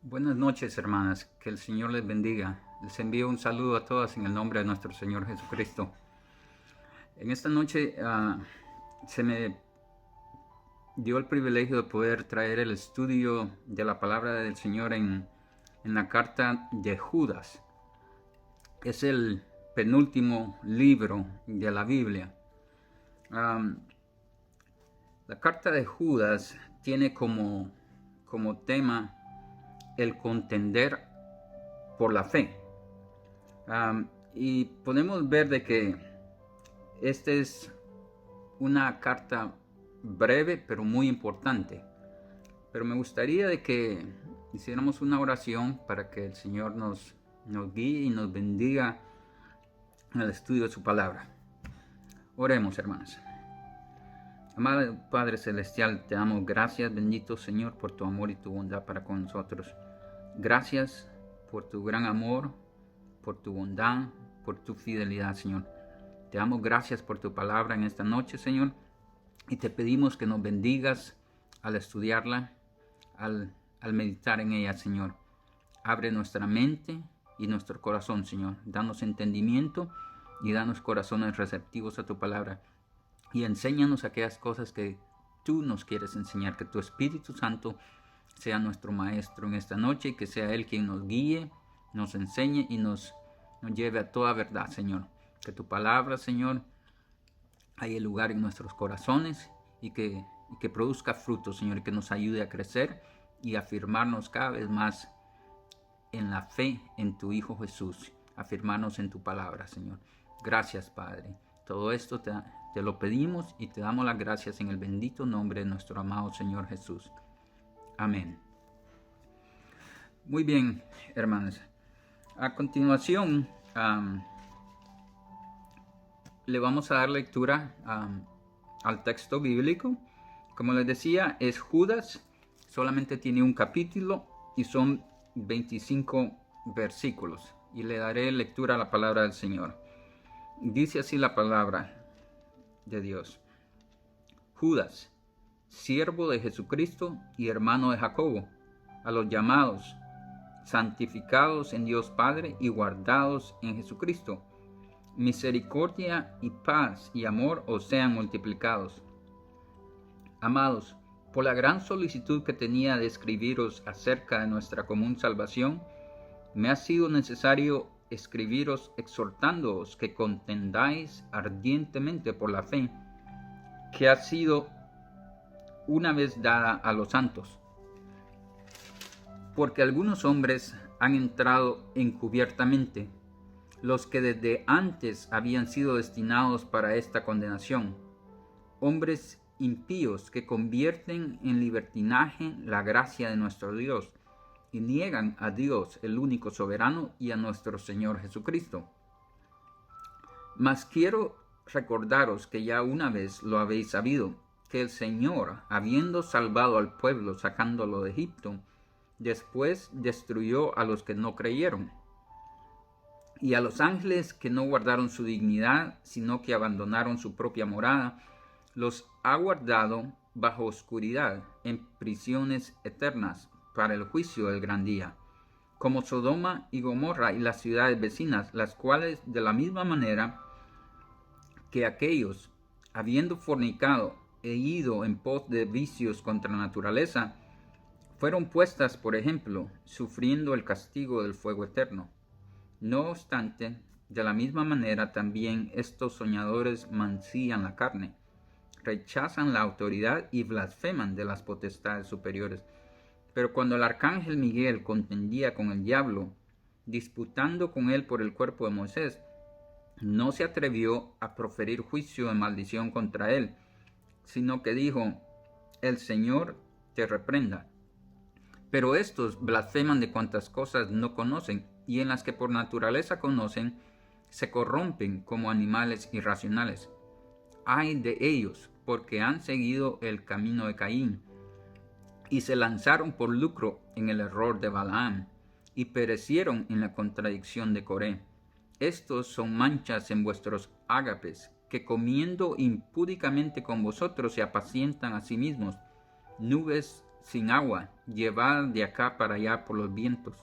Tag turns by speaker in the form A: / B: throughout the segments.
A: Buenas noches, hermanas. Que el Señor les bendiga. Les envío un saludo a todas en el nombre de nuestro Señor Jesucristo. En esta noche se me dio el privilegio de poder traer el estudio de la palabra del Señor en la carta de Judas. Es el penúltimo libro de la Biblia. La carta de Judas tiene como tema el contender por la fe. Y podemos ver de que esta es una carta breve pero muy importante. Pero me gustaría de que hiciéramos una oración para que el Señor nos guíe y nos bendiga en el estudio de su palabra. Oremos, hermanos. Amado Padre Celestial, te damos gracias, bendito Señor, por tu amor y tu bondad para con nosotros. Gracias por tu gran amor, por tu bondad, por tu fidelidad, Señor. Te damos gracias por tu palabra en esta noche, Señor, y te pedimos que nos bendigas al estudiarla, al meditar en ella, Señor. Abre nuestra mente y nuestro corazón, Señor. Danos entendimiento y danos corazones receptivos a tu palabra. Y enséñanos aquellas cosas que tú nos quieres enseñar, que tu Espíritu Santo sea nuestro Maestro en esta noche, y que sea Él quien nos guíe, nos enseñe y nos lleve a toda verdad, Señor. Que tu palabra, Señor, haya lugar en nuestros corazones y que produzca fruto, Señor, y que nos ayude a crecer y a afirmarnos cada vez más en la fe en tu Hijo Jesús, afirmarnos en tu palabra, Señor. Gracias, Padre. Todo esto te lo pedimos y te damos las gracias en el bendito nombre de nuestro amado Señor Jesús. Amén. Muy bien, hermanos. A continuación, le vamos a dar lectura al texto bíblico. Como les decía, es Judas. Solamente tiene un capítulo y son 25 versículos. Y le daré lectura a la palabra del Señor. Dice así la palabra de Dios. Judas, siervo de Jesucristo y hermano de Jacobo, a los llamados, santificados en Dios Padre y guardados en Jesucristo. Misericordia y paz y amor os sean multiplicados. Amados, por la gran solicitud que tenía de escribiros acerca de nuestra común salvación, me ha sido necesario escribiros exhortándoos que contendáis ardientemente por la fe que ha sido una vez dada a los santos. Porque algunos hombres han entrado encubiertamente, los que desde antes habían sido destinados para esta condenación, hombres impíos que convierten en libertinaje la gracia de nuestro Dios y niegan a Dios, el único soberano, y a nuestro Señor Jesucristo. Mas quiero recordaros que ya una vez lo habéis sabido, que el Señor, habiendo salvado al pueblo sacándolo de Egipto, después destruyó a los que no creyeron, y a los ángeles que no guardaron su dignidad, sino que abandonaron su propia morada, los ha guardado bajo oscuridad en prisiones eternas para el juicio del gran día, como Sodoma y Gomorra y las ciudades vecinas, las cuales de la misma manera que aquellos, habiendo fornicado e ido en pos de vicios contra la naturaleza, fueron puestas por ejemplo, sufriendo el castigo del fuego eterno. No obstante, de la misma manera también estos soñadores mancillan la carne, rechazan la autoridad y blasfeman de las potestades superiores. Pero cuando el arcángel Miguel contendía con el diablo, disputando con él por el cuerpo de Moisés, no se atrevió a proferir juicio de maldición contra él, sino que dijo: el Señor te reprenda. Pero estos blasfeman de cuantas cosas no conocen, y en las que por naturaleza conocen, se corrompen como animales irracionales. Ay de ellos, porque han seguido el camino de Caín, y se lanzaron por lucro en el error de Balaam, y perecieron en la contradicción de Coré. Estos son manchas en vuestros ágapes, que comiendo impúdicamente con vosotros se apacientan a sí mismos, nubes sin agua, llevada de acá para allá por los vientos,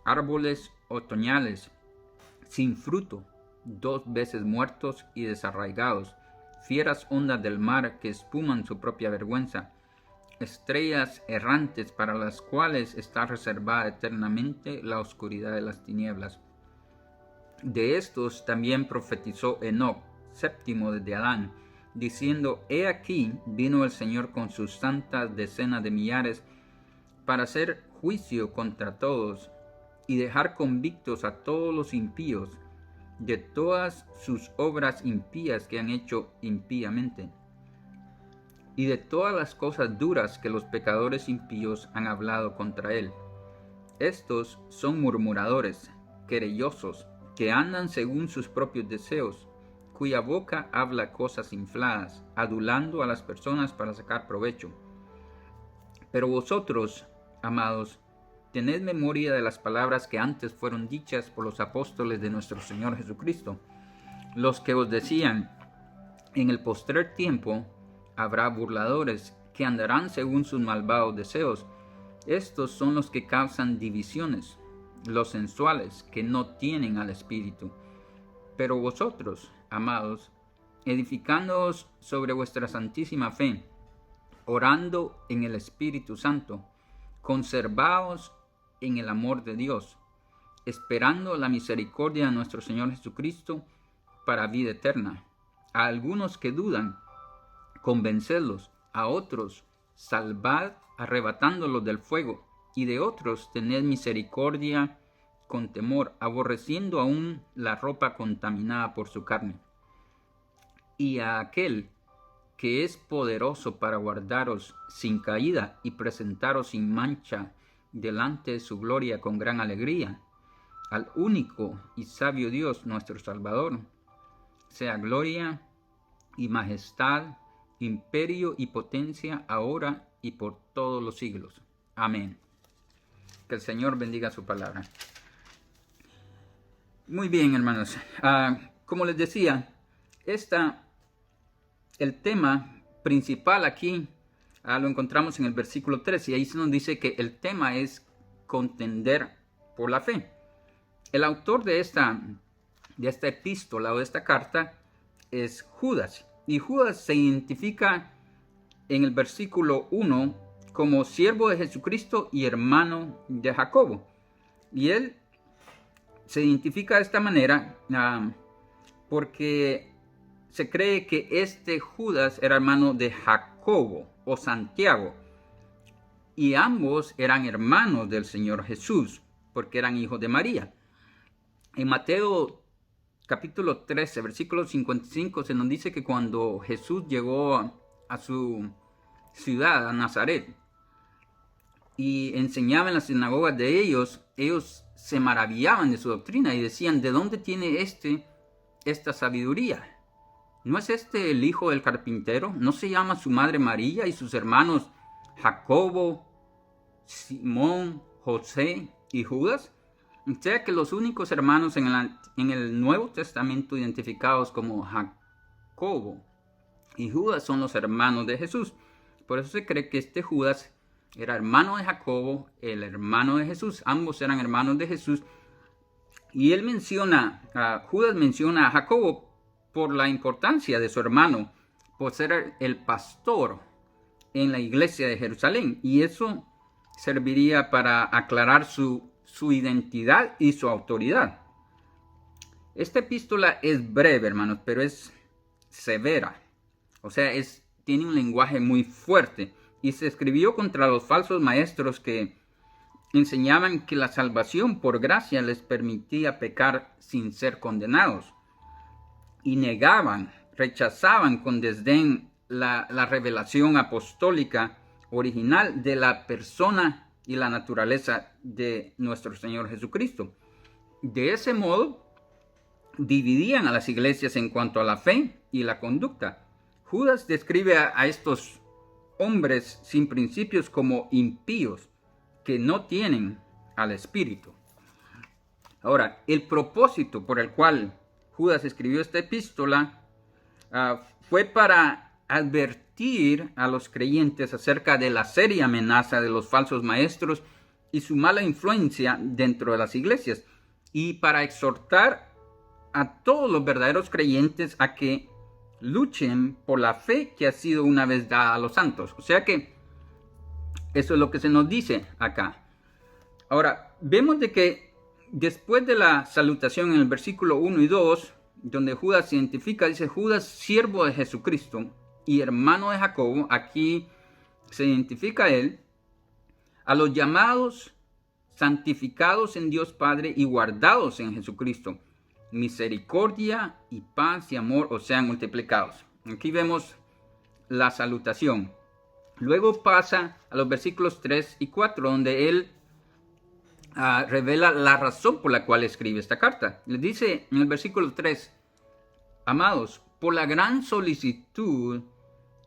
A: árboles otoñales, sin fruto, 2 veces muertos y desarraigados, fieras ondas del mar que espuman su propia vergüenza, estrellas errantes para las cuales está reservada eternamente la oscuridad de las tinieblas. De estos también profetizó Enoc, séptimo desde Adán, diciendo: He aquí vino el Señor con sus santas decenas de millares para hacer juicio contra todos y dejar convictos a todos los impíos de todas sus obras impías que han hecho impíamente, y de todas las cosas duras que los pecadores impíos han hablado contra él. Estos son murmuradores, querellosos, que andan según sus propios deseos, cuya boca habla cosas infladas, adulando a las personas para sacar provecho. Pero vosotros, amados, tened memoria de las palabras que antes fueron dichas por los apóstoles de nuestro Señor Jesucristo, los que os decían: en el postrer tiempo habrá burladores que andarán según sus malvados deseos. Estos son los que causan divisiones, los sensuales, que no tienen al Espíritu. Pero vosotros, amados, edificándoos sobre vuestra santísima fe, orando en el Espíritu Santo, conservaos en el amor de Dios, esperando la misericordia de nuestro Señor Jesucristo para vida eterna. A algunos que dudan, convencedlos; a otros, salvad arrebatándolos del fuego; y de otros, tened misericordia con temor, aborreciendo aún la ropa contaminada por su carne. Y a aquel que es poderoso para guardaros sin caída y presentaros sin mancha delante de su gloria con gran alegría, al único y sabio Dios nuestro Salvador, sea gloria y majestad, imperio y potencia, ahora y por todos los siglos. Amén. Que el Señor bendiga su palabra. Muy bien, hermanos. Como les decía, el tema principal aquí lo encontramos en el versículo 3, y ahí se nos dice que el tema es contender por la fe. El autor de esta epístola o de esta carta es Judas, y Judas se identifica en el versículo 1 como siervo de Jesucristo y hermano de Jacobo. Y él se identifica de esta manera porque se cree que este Judas era hermano de Jacobo o Santiago, y ambos eran hermanos del Señor Jesús, porque eran hijos de María. En Mateo capítulo 13, versículo 55, se nos dice que cuando Jesús llegó a su ciudad, a Nazaret, y enseñaba en las sinagogas de ellos se maravillaban de su doctrina y decían: ¿de dónde tiene esta sabiduría? ¿No es este el hijo del carpintero? ¿No se llama su madre María y sus hermanos Jacobo, Simón, José y Judas? O sea que los únicos hermanos en el Nuevo Testamento identificados como Jacobo y Judas son los hermanos de Jesús. Por eso se cree que este Judas era hermano de Jacobo, el hermano de Jesús. Ambos eran hermanos de Jesús. Y Judas menciona a Jacobo por la importancia de su hermano, por ser el pastor en la iglesia de Jerusalén. Y eso serviría para aclarar su identidad y su autoridad. Esta epístola es breve, hermanos, pero es severa. O sea, tiene un lenguaje muy fuerte. Y se escribió contra los falsos maestros que enseñaban que la salvación por gracia les permitía pecar sin ser condenados. Y rechazaban con desdén la revelación apostólica original de la persona y la naturaleza de nuestro Señor Jesucristo. De ese modo, dividían a las iglesias en cuanto a la fe y la conducta. Judas describe a estos hombres sin principios como impíos, que no tienen al Espíritu. Ahora, el propósito por el cual Judas escribió esta epístola fue para advertir advertir a los creyentes acerca de la seria amenaza de los falsos maestros y su mala influencia dentro de las iglesias, y para exhortar a todos los verdaderos creyentes a que luchen por la fe que ha sido una vez dada a los santos. O sea que eso es lo que se nos dice acá. Ahora, vemos de que después de la salutación en el versículo 1 y 2, donde Judas se identifica, dice Judas, siervo de Jesucristo y hermano de Jacobo, aquí se identifica a él, a los llamados, santificados en Dios Padre y guardados en Jesucristo. Misericordia y paz y amor os sean multiplicados. Aquí vemos la salutación. Luego pasa a los versículos 3 y 4, donde él revela la razón por la cual escribe esta carta. Le dice en el versículo 3, amados, por la gran solicitud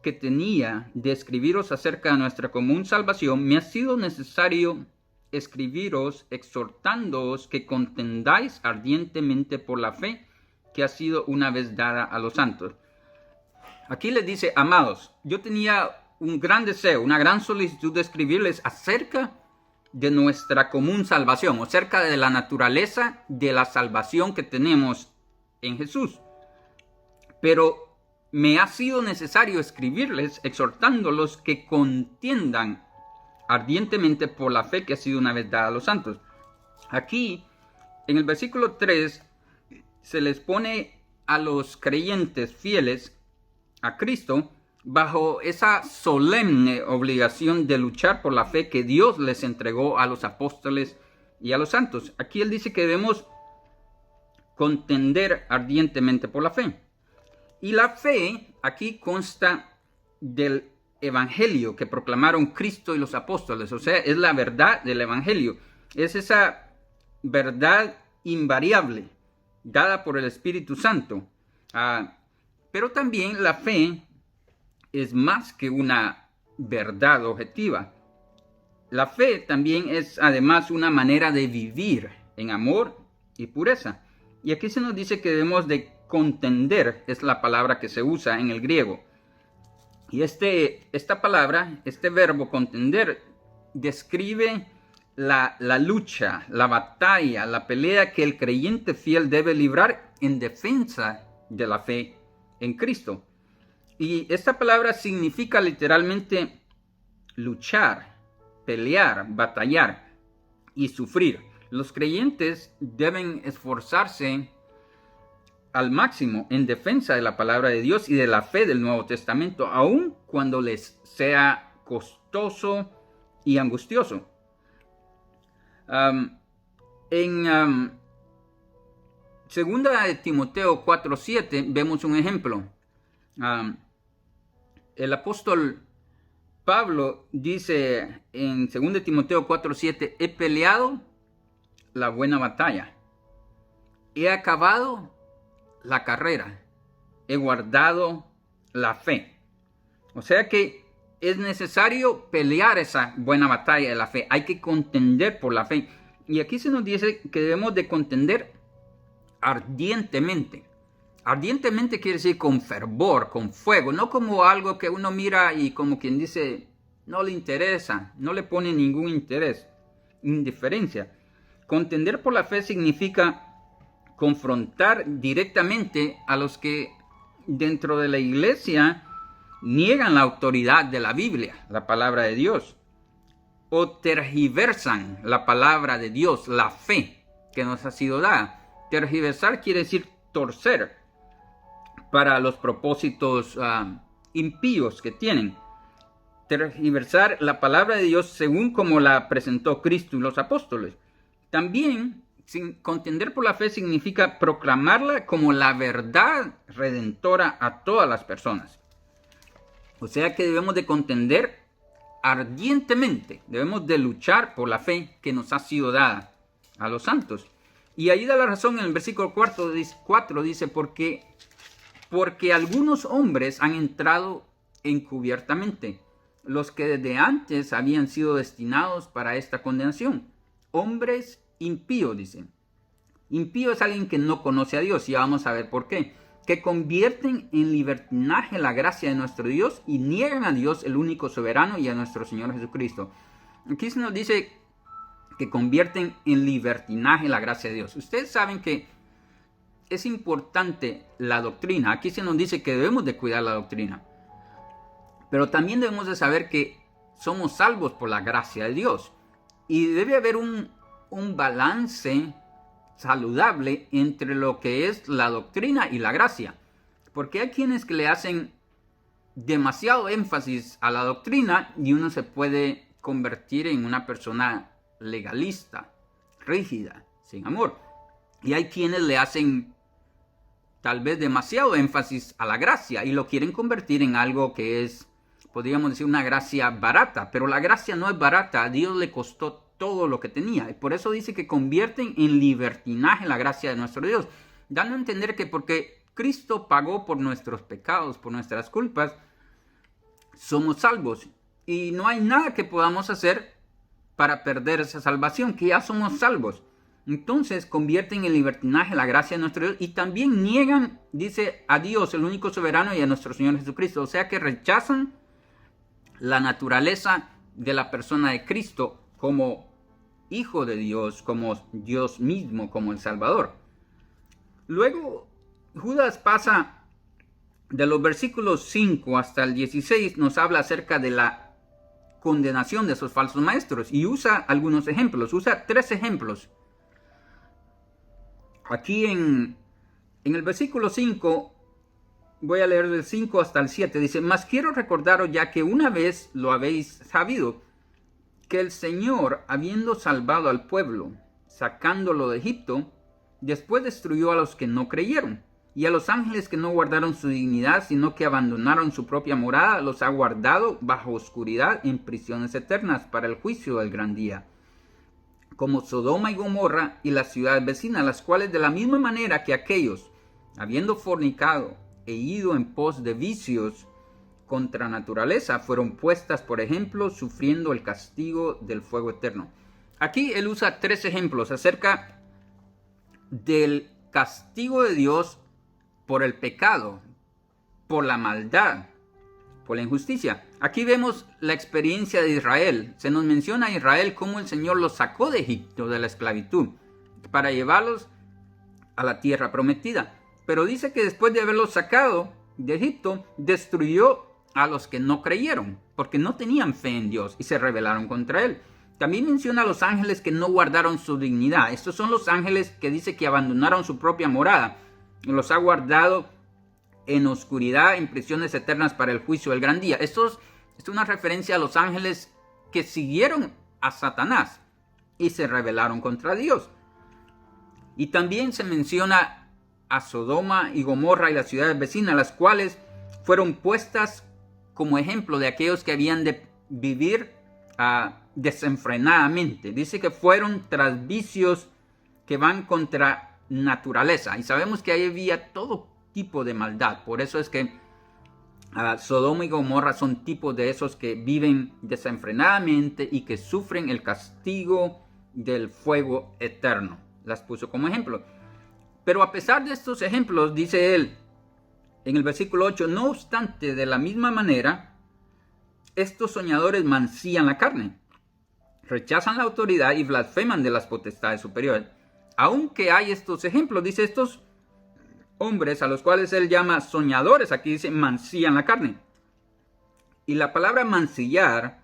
A: que tenía de escribiros acerca de nuestra común salvación, me ha sido necesario escribiros exhortándoos que contendáis ardientemente por la fe que ha sido una vez dada a los santos. Aquí les dice, amados, yo tenía un gran deseo, una gran solicitud de escribirles acerca de nuestra común salvación, o acerca de la naturaleza de la salvación que tenemos en Jesús. Pero me ha sido necesario escribirles exhortándolos que contiendan ardientemente por la fe que ha sido una vez dada a los santos. Aquí, en el versículo 3, se les pone a los creyentes fieles a Cristo bajo esa solemne obligación de luchar por la fe que Dios les entregó a los apóstoles y a los santos. Aquí él dice que debemos contender ardientemente por la fe. Y la fe aquí consta del evangelio que proclamaron Cristo y los apóstoles. O sea, es la verdad del evangelio. Es esa verdad invariable dada por el Espíritu Santo. Pero también la fe es más que una verdad objetiva. La fe también es además una manera de vivir en amor y pureza. Y aquí se nos dice que debemos de contender, es la palabra que se usa en el griego. Y esta palabra, este verbo contender, describe la lucha, la batalla, la pelea que el creyente fiel debe librar en defensa de la fe en Cristo. Y esta palabra significa literalmente luchar, pelear, batallar y sufrir. Los creyentes deben esforzarse al máximo en defensa de la palabra de Dios y de la fe del Nuevo Testamento, aun cuando les sea costoso y angustioso. En segunda de Timoteo 4:7 vemos un ejemplo. El apóstol Pablo dice en 2 Timoteo 4:7, he peleado la buena batalla, he acabado la carrera, he guardado la fe. O sea que es necesario pelear esa buena batalla de la fe, hay que contender por la fe. Y aquí se nos dice que debemos de contender ardientemente. Ardientemente quiere decir con fervor, con fuego, no como algo que uno mira y como quien dice no le interesa, no le pone ningún interés, indiferencia. Contender por la fe significa confrontar directamente a los que dentro de la iglesia niegan la autoridad de la Biblia, la palabra de Dios, o tergiversan la palabra de Dios, la fe que nos ha sido dada. Tergiversar quiere decir torcer para los propósitos impíos que tienen. Tergiversar la palabra de Dios según como la presentó Cristo y los apóstoles. También contender por la fe significa proclamarla como la verdad redentora a todas las personas. O sea que debemos de contender ardientemente, debemos de luchar por la fe que nos ha sido dada a los santos. Y ahí da la razón en el versículo 4 dice, porque algunos hombres han entrado encubiertamente, los que desde antes habían sido destinados para esta condenación. Hombres impíos, dicen. Impío es alguien que no conoce a Dios, y ya vamos a ver por qué. que convierten en libertinaje la gracia de nuestro Dios y niegan a Dios, el único soberano, y a nuestro Señor Jesucristo. Aquí se nos dice que convierten en libertinaje la gracia de Dios. Ustedes saben que es importante la doctrina. Aquí se nos dice que debemos de cuidar la doctrina. Pero también debemos de saber que somos salvos por la gracia de Dios. Y debe haber un balance saludable entre lo que es la doctrina y la gracia. Porque hay quienes que le hacen demasiado énfasis a la doctrina y uno se puede convertir en una persona legalista, rígida, sin amor. Y hay quienes le hacen tal vez demasiado énfasis a la gracia y lo quieren convertir en algo que es, podríamos decir, una gracia barata. Pero la gracia no es barata. A Dios le costó todo lo que tenía. Y por eso dice que convierten en libertinaje la gracia de nuestro Dios, dando a entender que porque Cristo pagó por nuestros pecados, por nuestras culpas, somos salvos. Y no hay nada que podamos hacer para perder esa salvación, que ya somos salvos. Entonces convierten en libertinaje la gracia de nuestro Dios y también niegan, dice, a Dios, el único soberano, y a nuestro Señor Jesucristo. O sea que rechazan la naturaleza de la persona de Cristo como Hijo de Dios, como Dios mismo, como el Salvador. Luego, Judas pasa de los versículos 5 hasta el 16, nos habla acerca de la condenación de esos falsos maestros y usa algunos ejemplos, usa 3 ejemplos. Aquí en el versículo 5, voy a leer del 5 hasta el 7, dice: mas quiero recordaros, ya que una vez lo habéis sabido, que el Señor, habiendo salvado al pueblo, sacándolo de Egipto, después destruyó a los que no creyeron, y a los ángeles que no guardaron su dignidad, sino que abandonaron su propia morada, los ha guardado bajo oscuridad en prisiones eternas para el juicio del gran día, como Sodoma y Gomorra y las ciudades vecinas, las cuales de la misma manera que aquellos, habiendo fornicado e ido en pos de vicios contra naturaleza, fueron puestas por ejemplo, sufriendo el castigo del fuego eterno. Aquí él usa 3 ejemplos acerca del castigo de Dios por el pecado, por la maldad, por la injusticia. Aquí vemos la experiencia de Israel. Se nos menciona a Israel cómo el Señor los sacó de Egipto, de la esclavitud, para llevarlos a la tierra prometida. Pero dice que después de haberlos sacado de Egipto, destruyó a los que no creyeron, porque no tenían fe en Dios y se rebelaron contra él. También menciona a los ángeles que no guardaron su dignidad. Estos son los ángeles que dice que abandonaron su propia morada. Los ha guardado en oscuridad, en prisiones eternas para el juicio del gran día. Esto es una referencia a los ángeles que siguieron a Satanás y se rebelaron contra Dios. Y también se menciona a Sodoma y Gomorra y las ciudades vecinas, las cuales fueron puestas como ejemplo de aquellos que habían de vivir desenfrenadamente. Dice que fueron tras vicios que van contra naturaleza. Y sabemos que ahí había todo tipo de maldad. Por eso es que Sodoma y Gomorra son tipos de esos que viven desenfrenadamente y que sufren el castigo del fuego eterno. Las puso como ejemplo. Pero a pesar de estos ejemplos, dice él en el versículo 8, no obstante, de la misma manera, estos soñadores mancillan la carne, rechazan la autoridad y blasfeman de las potestades superiores. Aunque hay estos ejemplos, dice, estos hombres a los cuales él llama soñadores, aquí dice mancillan la carne. Y la palabra mancillar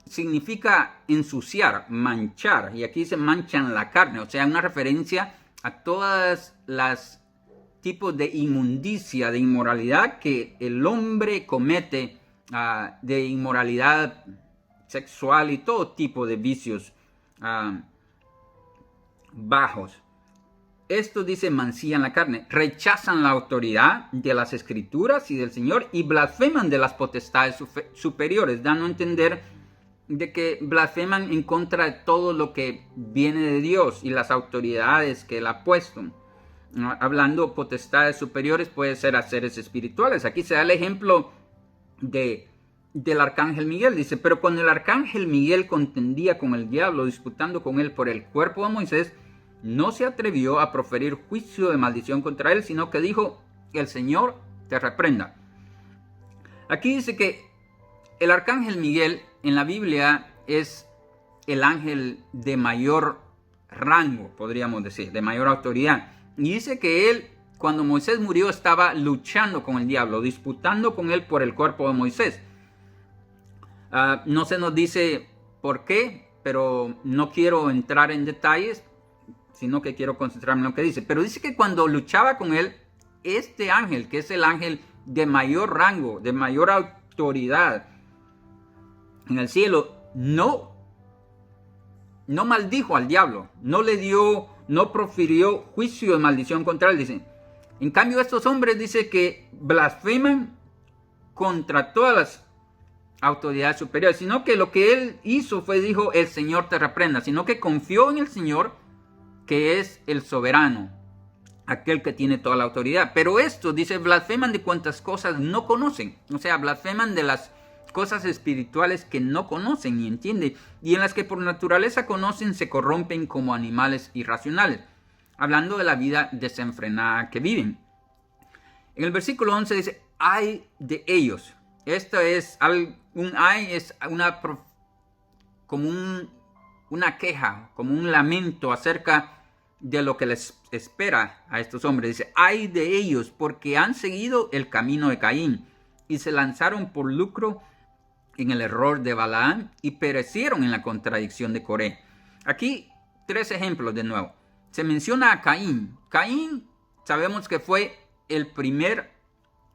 A: significa ensuciar, manchar, y aquí dice manchan la carne, o sea, una referencia a todas las tipos de inmundicia, de inmoralidad que el hombre comete, de inmoralidad sexual y todo tipo de vicios bajos. Esto dice mancillan la carne, rechazan la autoridad de las escrituras y del Señor y blasfeman de las potestades superiores, dando a entender de que blasfeman en contra de todo lo que viene de Dios y las autoridades que él ha puesto. Hablando potestades superiores, puede ser a seres espirituales. Aquí se da el ejemplo del arcángel Miguel. Dice, pero cuando el arcángel Miguel contendía con el diablo, disputando con él por el cuerpo de Moisés, no se atrevió a proferir juicio de maldición contra él, sino que dijo: el Señor te reprenda. Aquí dice que el arcángel Miguel en la Biblia es el ángel de mayor rango, podríamos decir, de mayor autoridad. Y dice que él, cuando Moisés murió, estaba luchando con el diablo, disputando con él por el cuerpo de Moisés. No se nos dice por qué, pero no quiero entrar en detalles, sino que quiero concentrarme en lo que dice. Pero dice que cuando luchaba con él, este ángel, que es el ángel de mayor rango, de mayor autoridad en el cielo, no maldijo al diablo, no profirió juicio de maldición contra él, dice. En cambio, estos hombres dice que blasfeman contra todas las autoridades superiores, sino que lo que él hizo fue, dijo: el Señor te reprenda, sino que confió en el Señor, que es el soberano, aquel que tiene toda la autoridad. Pero estos, dice, blasfeman de cuantas cosas no conocen, o sea, blasfeman de las cosas espirituales que no conocen ni entienden, y en las que por naturaleza conocen, se corrompen como animales irracionales, hablando de la vida desenfrenada que viven. En el versículo 11 dice: ay de ellos. Esto es un ay, es una queja, como un lamento acerca de lo que les espera a estos hombres. Dice: ay de ellos, porque han seguido el camino de Caín y se lanzaron por lucro en el error de Balaam y perecieron en la contradicción de Coré. Aquí 3 ejemplos de nuevo. Se menciona a Caín. Caín sabemos que fue el primer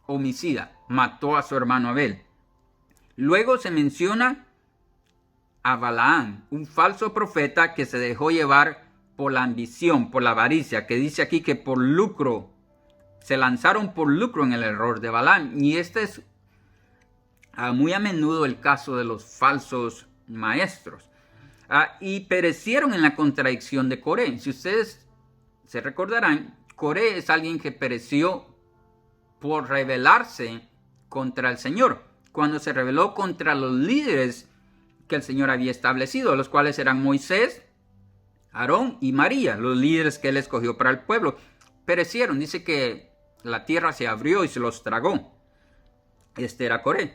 A: homicida, mató a su hermano Abel. Luego se menciona a Balaam, un falso profeta que se dejó llevar por la ambición, por la avaricia, que dice aquí que por lucro, se lanzaron por lucro en el error de Balaam. Y este es muy a menudo el caso de los falsos maestros. Y perecieron en la contradicción de Coré. Si ustedes se recordarán, Coré es alguien que pereció por rebelarse contra el Señor, cuando se rebeló contra los líderes que el Señor había establecido, los cuales eran Moisés, Aarón y María, los líderes que él escogió para el pueblo. Perecieron, dice que la tierra se abrió y se los tragó. Este era Coré.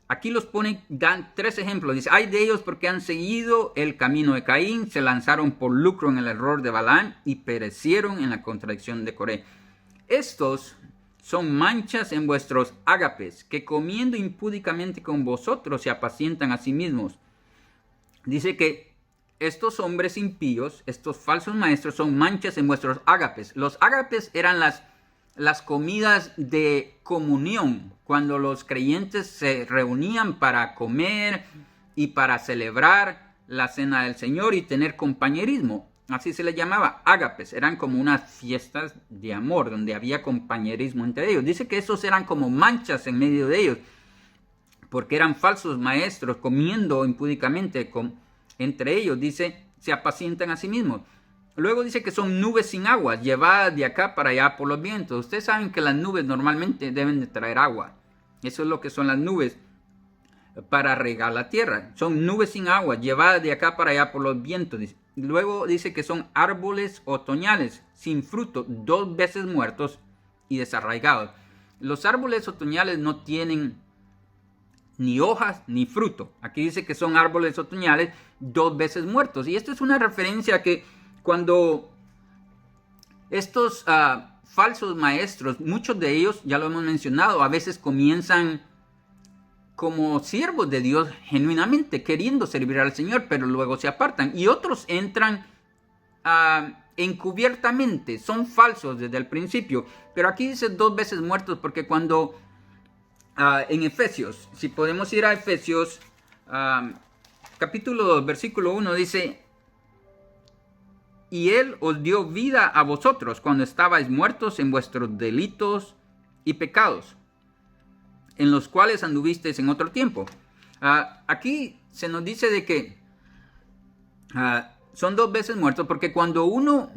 A: Aquí los ponen, dan 3 ejemplos. Dice: hay de ellos porque han seguido el camino de Caín, se lanzaron por lucro en el error de Balaam y perecieron en la contradicción de Coré. Estos son manchas en vuestros ágapes, que comiendo impúdicamente con vosotros se apacientan a sí mismos. Dice que estos hombres impíos, estos falsos maestros, son manchas en vuestros ágapes. Los ágapes eran las comidas de comunión, cuando los creyentes se reunían para comer y para celebrar la cena del Señor y tener compañerismo. Así se les llamaba, ágapes. Eran como unas fiestas de amor, donde había compañerismo entre ellos. Dice que esos eran como manchas en medio de ellos, porque eran falsos maestros, comiendo impúdicamente entre ellos. Dice, se apacientan a sí mismos. Luego dice que son nubes sin agua, llevadas de acá para allá por los vientos. Ustedes saben que las nubes normalmente deben de traer agua. Eso es lo que son las nubes para regar la tierra. Son nubes sin agua, llevadas de acá para allá por los vientos. Luego dice que son árboles otoñales, sin fruto, 2 veces muertos y desarraigados. Los árboles otoñales no tienen ni hojas ni fruto. Aquí dice que son árboles otoñales 2 veces muertos. Y esto es una referencia a que cuando estos falsos maestros, muchos de ellos, ya lo hemos mencionado, a veces comienzan como siervos de Dios genuinamente, queriendo servir al Señor, pero luego se apartan. Y otros entran encubiertamente, son falsos desde el principio. Pero aquí dice 2 veces muertos, porque cuando en Efesios, si podemos ir a Efesios, capítulo 2, versículo 1, dice: y Él os dio vida a vosotros cuando estabais muertos en vuestros delitos y pecados, en los cuales anduvisteis en otro tiempo. Aquí se nos dice de que son 2 veces muertos, porque cuando uno,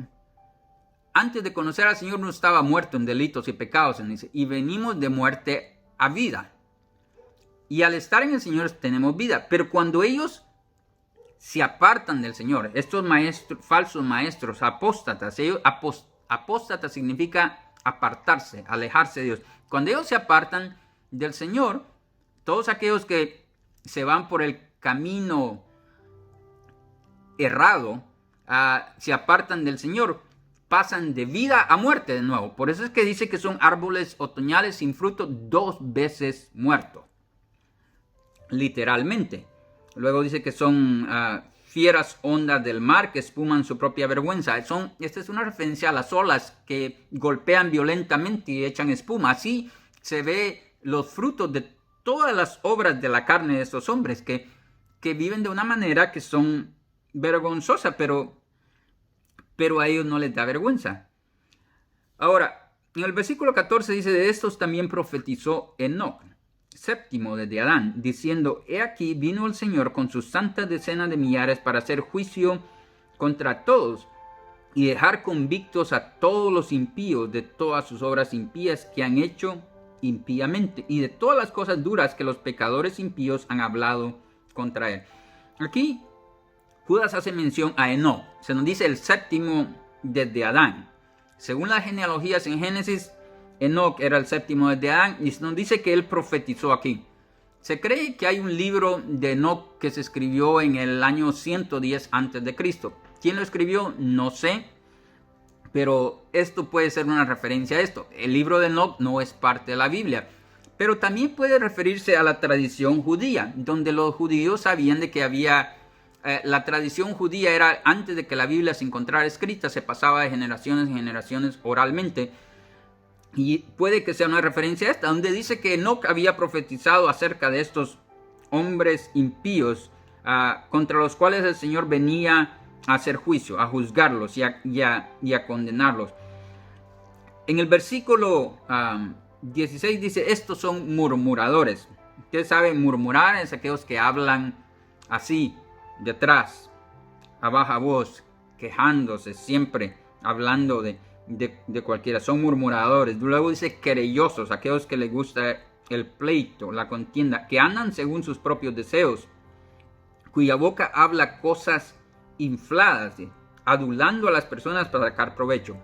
A: antes de conocer al Señor, uno estaba muerto en delitos y pecados, y venimos de muerte a vida. Y al estar en el Señor tenemos vida. Pero cuando ellos se apartan del Señor. Estos maestros, falsos maestros, apóstatas, apóstata significa apartarse, alejarse de Dios. Cuando ellos se apartan del Señor, todos aquellos que se van por el camino errado, se apartan del Señor, pasan de vida a muerte de nuevo. Por eso es que dice que son árboles otoñales sin fruto, 2 veces muertos, literalmente. Luego dice que son fieras ondas del mar que espuman su propia vergüenza. Esta es una referencia a las olas que golpean violentamente y echan espuma. Así se ve los frutos de todas las obras de la carne de estos hombres que viven de una manera que son vergonzosa, pero a ellos no les da vergüenza. Ahora, en el versículo 14 dice: de estos también profetizó Enoc, séptimo desde Adán, diciendo: he aquí vino el Señor con sus santas decenas de millares para hacer juicio contra todos y dejar convictos a todos los impíos de todas sus obras impías que han hecho impíamente y de todas las cosas duras que los pecadores impíos han hablado contra él. Aquí Judas hace mención a Enoc. Se nos dice el séptimo desde Adán. Según las genealogías en Génesis, Enoc era el séptimo desde Adán y se nos dice que él profetizó aquí. Se cree que hay un libro de Enoc que se escribió en el año 110 a.C. ¿Quién lo escribió? No sé, pero esto puede ser una referencia a esto. El libro de Enoc no es parte de la Biblia, pero también puede referirse a la tradición judía, donde los judíos sabían de que había... la tradición judía era, antes de que la Biblia se encontrara escrita, se pasaba de generaciones en generaciones oralmente. Y puede que sea una referencia a esta, donde dice que Enoc había profetizado acerca de estos hombres impíos contra los cuales el Señor venía a hacer juicio, a juzgarlos y a condenarlos. En el versículo 16 dice: estos son murmuradores. Ustedes saben, murmurar es aquellos que hablan así, detrás, a baja voz, quejándose, siempre hablando de cualquiera. Son murmuradores. Luego dice querellosos, aquellos que les gusta el pleito, la contienda, que andan según sus propios deseos, cuya boca habla cosas infladas, adulando a las personas para sacar provecho.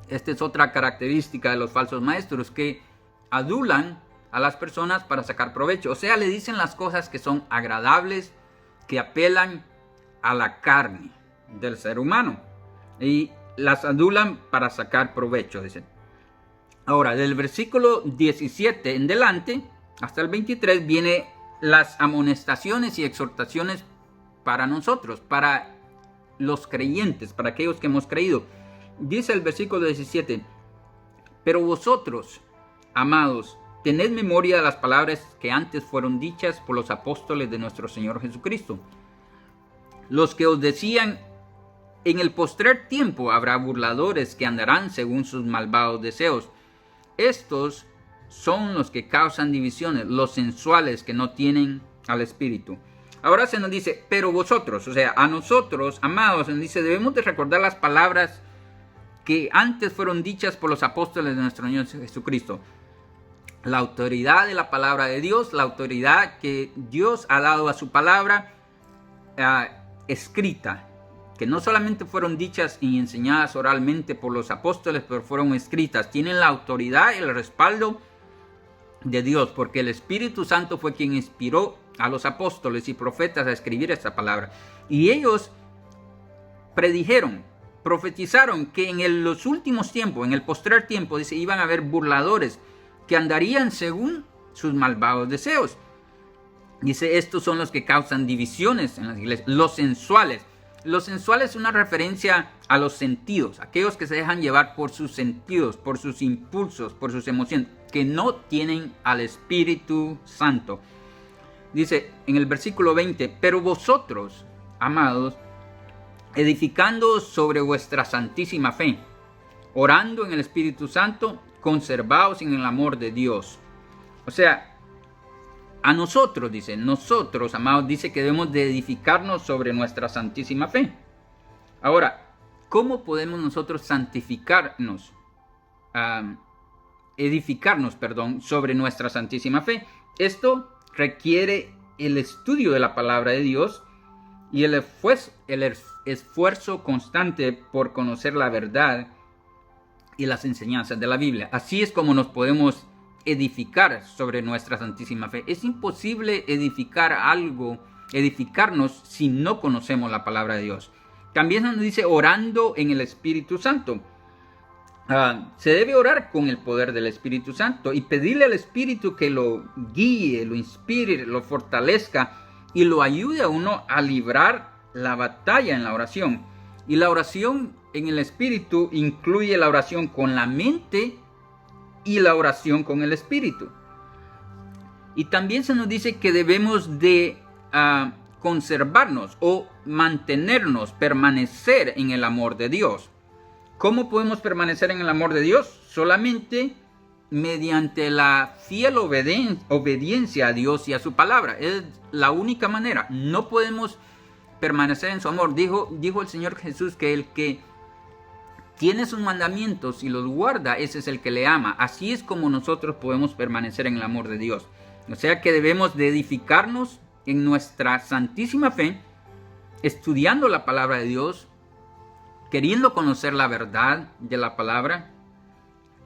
A: Esta es otra característica de los falsos maestros, que adulan a las personas para sacar provecho. O sea, le dicen las cosas que son agradables, que apelan a la carne del ser humano y las adulan para sacar provecho, dicen. Ahora, del versículo 17 en delante hasta el 23 viene las amonestaciones y exhortaciones para nosotros, para los creyentes, para aquellos que hemos creído. Dice el versículo 17: pero vosotros, amados, tened memoria de las palabras que antes fueron dichas por los apóstoles de nuestro Señor Jesucristo, los que os decían: en el postrer tiempo habrá burladores que andarán según sus malvados deseos. Estos son los que causan divisiones, los sensuales que no tienen al Espíritu. Ahora se nos dice: pero vosotros, o sea, a nosotros, amados, se nos dice, debemos de recordar las palabras que antes fueron dichas por los apóstoles de nuestro Señor Jesucristo. La autoridad de la palabra de Dios, la autoridad que Dios ha dado a su palabra escrita, que no solamente fueron dichas y enseñadas oralmente por los apóstoles, pero fueron escritas. Tienen la autoridad y el respaldo de Dios, porque el Espíritu Santo fue quien inspiró a los apóstoles y profetas a escribir esta palabra. Y ellos predijeron, profetizaron que en los últimos tiempos, en el postrer tiempo, dice, iban a haber burladores que andarían según sus malvados deseos. Dice: estos son los que causan divisiones en las iglesias, los sensuales. Los sensuales es una referencia a los sentidos, aquellos que se dejan llevar por sus sentidos, por sus impulsos, por sus emociones, que no tienen al Espíritu Santo. Dice en el versículo 20: pero vosotros, amados, edificando sobre vuestra santísima fe, orando en el Espíritu Santo, conservaos en el amor de Dios. O sea, a nosotros, dice, nosotros, amados, dice que debemos de edificarnos sobre nuestra santísima fe. Ahora, ¿cómo podemos nosotros santificarnos? Edificarnos, sobre nuestra santísima fe. Esto requiere el estudio de la palabra de Dios y el esfuerzo constante por conocer la verdad y las enseñanzas de la Biblia. Así es como nos podemos edificar sobre nuestra santísima fe. Es imposible edificarnos si no conocemos la palabra de Dios. También nos dice orando en el Espíritu Santo. Se debe orar con el poder del Espíritu Santo y pedirle al Espíritu que lo guíe, lo inspire, lo fortalezca y lo ayude a uno a librar la batalla en la oración. Y la oración en el Espíritu incluye la oración con la mente y la oración con el Espíritu. Y también se nos dice que debemos de conservarnos o mantenernos, permanecer en el amor de Dios. ¿Cómo podemos permanecer en el amor de Dios? Solamente mediante la fiel obediencia a Dios y a su palabra. Es la única manera. No podemos permanecer en su amor. Dijo el Señor Jesús que el que tiene sus mandamientos y los guarda, ese es el que le ama. Así es como nosotros podemos permanecer en el amor de Dios. O sea que debemos de edificarnos en nuestra santísima fe, estudiando la palabra de Dios, queriendo conocer la verdad de la palabra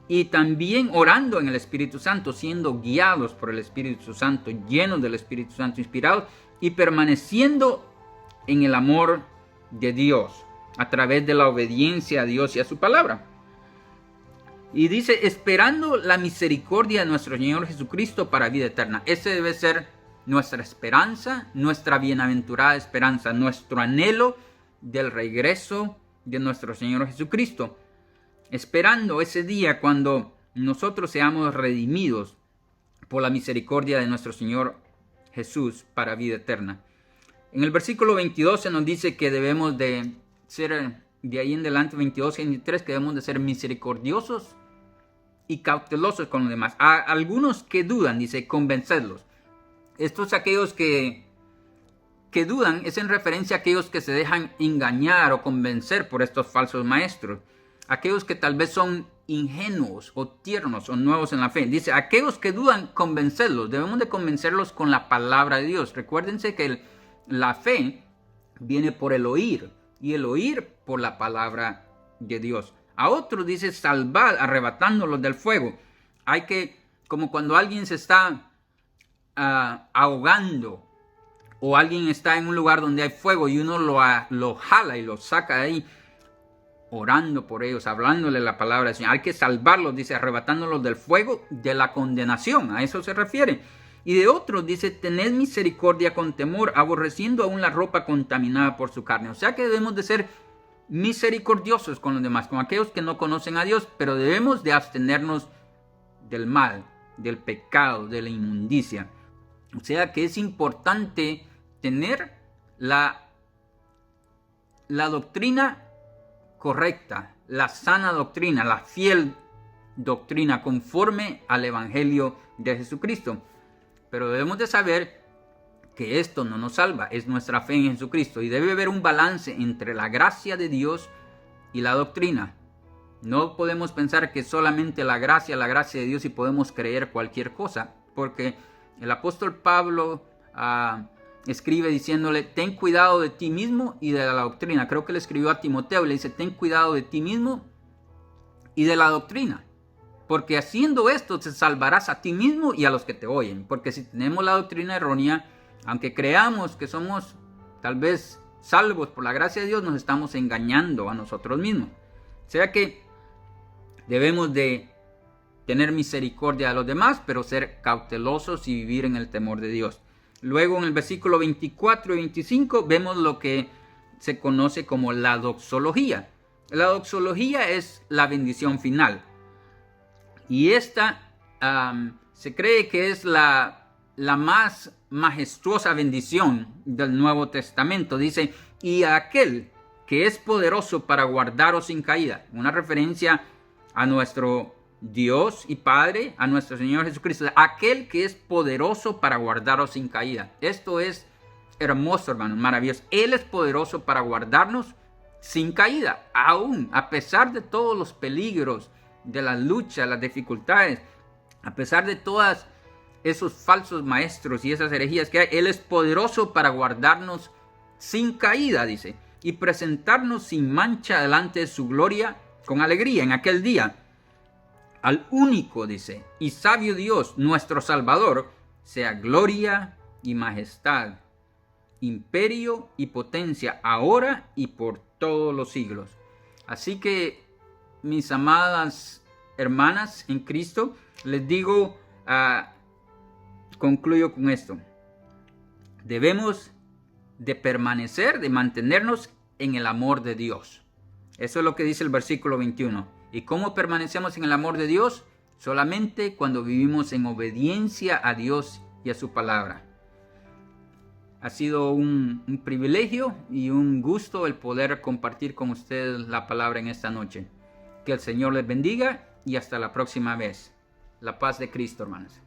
A: y también orando en el Espíritu Santo, siendo guiados por el Espíritu Santo, llenos del Espíritu Santo, inspirados y permaneciendo en el amor de Dios a través de la obediencia a Dios y a su palabra. Y dice, esperando la misericordia de nuestro Señor Jesucristo para vida eterna. Ese debe ser nuestra esperanza, nuestra bienaventurada esperanza, nuestro anhelo del regreso de nuestro Señor Jesucristo, esperando ese día cuando nosotros seamos redimidos por la misericordia de nuestro Señor Jesús para vida eterna. En el versículo 22 se nos dice que debemos de ser, de ahí en adelante, 22 y 23, que debemos de ser misericordiosos y cautelosos con los demás. A algunos que dudan, dice, convencerlos. Estos aquellos que dudan es en referencia a aquellos que se dejan engañar o convencer por estos falsos maestros. Aquellos que tal vez son ingenuos o tiernos o nuevos en la fe. Dice, aquellos que dudan, convencerlos. Debemos de convencerlos con la palabra de Dios. Recuérdense que la fe viene por el oír y el oír por la palabra de Dios. A otros dice salvar, arrebatándolos del fuego. Hay que, como cuando alguien se está ahogando, o alguien está en un lugar donde hay fuego y uno lo jala y lo saca de ahí, orando por ellos, hablándole la palabra del Señor. Hay que salvarlos, dice, arrebatándolos del fuego de la condenación. A eso se refiere. Y de otros dice, tened misericordia con temor, aborreciendo aún la ropa contaminada por su carne. O sea que debemos de ser misericordiosos con los demás, con aquellos que no conocen a Dios, pero debemos de abstenernos del mal, del pecado, de la inmundicia. O sea que es importante tener la doctrina correcta, la sana doctrina, la fiel doctrina conforme al Evangelio de Jesucristo. Pero debemos de saber que esto no nos salva, es nuestra fe en Jesucristo. Y debe haber un balance entre la gracia de Dios y la doctrina. No podemos pensar que solamente la gracia de Dios y podemos creer cualquier cosa. Porque el apóstol Pablo escribe diciéndole, ten cuidado de ti mismo y de la doctrina. Creo que le escribió a Timoteo y le dice, ten cuidado de ti mismo y de la doctrina. Porque haciendo esto te salvarás a ti mismo y a los que te oyen. Porque si tenemos la doctrina errónea, aunque creamos que somos tal vez salvos por la gracia de Dios, nos estamos engañando a nosotros mismos. O sea que debemos de tener misericordia de los demás, pero ser cautelosos y vivir en el temor de Dios. Luego en el versículo 24 y 25 vemos lo que se conoce como la doxología. La doxología es la bendición final. Y esta se cree que es la más majestuosa bendición del Nuevo Testamento. Dice, y a aquel que es poderoso para guardaros sin caída. Una referencia a nuestro Dios y Padre, a nuestro Señor Jesucristo. Aquel que es poderoso para guardaros sin caída. Esto es hermoso, hermanos, maravilloso. Él es poderoso para guardarnos sin caída. Aún, a pesar de todos los peligros, de las luchas, las dificultades, a pesar de todas esos falsos maestros y esas herejías que hay, Él es poderoso para guardarnos sin caída, dice, y presentarnos sin mancha delante de su gloria con alegría en aquel día. Al único, dice, y sabio Dios, nuestro Salvador, sea gloria y majestad, imperio y potencia, ahora y por todos los siglos. Así que, mis amadas hermanas en Cristo, les digo, concluyo con esto. Debemos de permanecer, de mantenernos en el amor de Dios. Eso es lo que dice el versículo 21. ¿Y cómo permanecemos en el amor de Dios? Solamente cuando vivimos en obediencia a Dios y a su palabra. Ha sido un privilegio y un gusto el poder compartir con ustedes la palabra en esta noche. Que el Señor les bendiga y hasta la próxima vez. La paz de Cristo, hermanos.